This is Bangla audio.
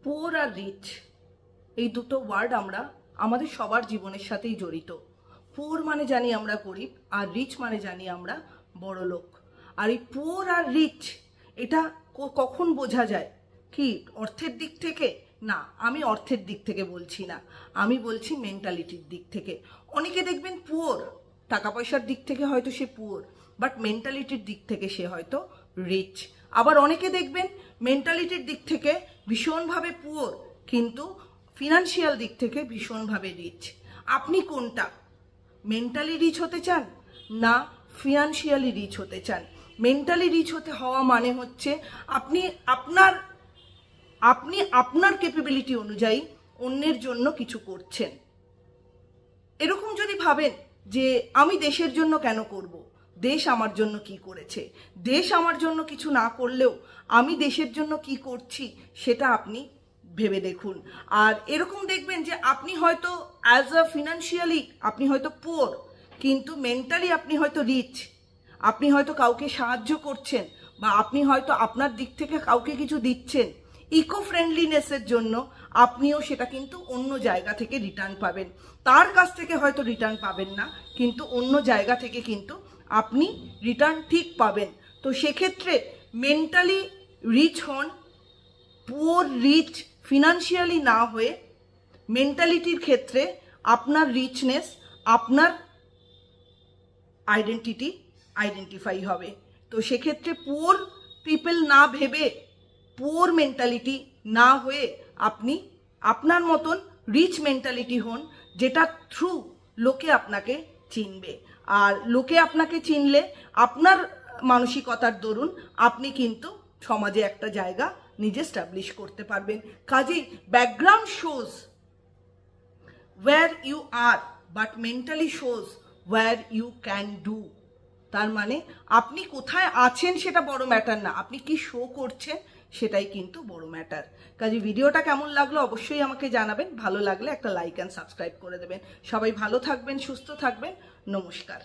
পোর আর রিচ এই দুটো ওয়ার্ড আমরা আমাদের সবার জীবনের সাথেই জড়িত। পোর মানে জানি আমরা গরিব, আর রিচ মানে জানি আমরা বড় লোক। আর এই পোর আর রিচ এটা কখন বোঝা যায়? কি অর্থের দিক থেকে? না, আমি অর্থের দিক থেকে বলছি না, আমি বলছি মেন্টালিটির দিক থেকে। অনেকে দেখবেন পুয়ার, টাকা পয়সার দিক থেকে হয়তো সে পুয়ার, বাট মেন্টালিটির দিক থেকে সে হয়তো রিচ। আবার অনেকে দেখবেন মেন্টালিটির দিক থেকে ভীষণভাবে পুয়ার, কিন্তু ফিনান্সিয়াল দিক থেকে ভীষণভাবে রিচ। আপনি কোনটা? মেন্টালি রিচ হতে চান না ফিনান্সিয়ালি রিচ হতে চান? মেন্টালি রিচ হতে হওয়া মানে হচ্ছে আপনি আপনার ক্যাপাবিলিটি অনুযায়ী অন্যের জন্য কিছু করছেন। এরকম যদি ভাবেন যে আমি দেশের জন্য কেন করব, দেশ আমার জন্য কি করেছে, দেশ আমার জন্য কিছু না করলেও আমি দেশের জন্য কি করছি সেটা আপনি ভেবে দেখুন। আর এরকম দেখবেন যে আপনি হয়তো অ্যাজ আ ফিনান্সিয়ালি আপনি হয়তো পুয়ার, কিন্তু মেন্টালি আপনি হয়তো রিচ। আপনি হয়তো কাউকে সাহায্য করছেন, বা আপনি হয়তো আপনার দিক থেকে কাউকে কিছু দিচ্ছেন ইকো ফ্রেন্ডলিনেসের জন্য, আপনিও সেটা কিন্তু অন্য জায়গা থেকে রিটার্ন পাবেন। তার কাছ থেকে হয়তো রিটার্ন পাবেন না, কিন্তু অন্য জায়গা থেকে কিন্তু আপনি রিটার্ন ঠিক পাবেন। তো সেক্ষেত্রে মেন্টালি রিচ হন, পুয়ার রিচ ফিনান্সিয়ালি না হয়ে মেন্টালিটির ক্ষেত্রে আপনার রিচনেস, আপনার আইডেন্টিফাই হবে। তো সেক্ষেত্রে পুয়ার পিপল না ভেবে, পুয়ার মেন্টালিটি না হয়ে আপনি আপনার মতন রিচ মেন্টালিটি হন, যেটা থ্রু লোকে আপনাকে চিনবে। আর লোকে আপনাকে চিনলে আপনার মানসিকতার দরুন আপনি কিন্তু সমাজে একটা জায়গা নিজে স্টাবলিশ করতে পারবেন। কাজেই background shows where you are but mentally shows where you can do। তার মানে আপনি কোথায় আছেন সেটা বড় ম্যাটার না, আপনি কি শো করছেন সেটাই কিন্তু বড় ম্যাটার। কাজে ভিডিওটা কেমন লাগলো অবশ্যই আমাকে জানাবেন, ভালো লাগলে একটা লাইক অ্যান্ড সাবস্ক্রাইব করে দেবেন। সবাই ভালো থাকবেন, সুস্থ থাকবেন, নমস্কার।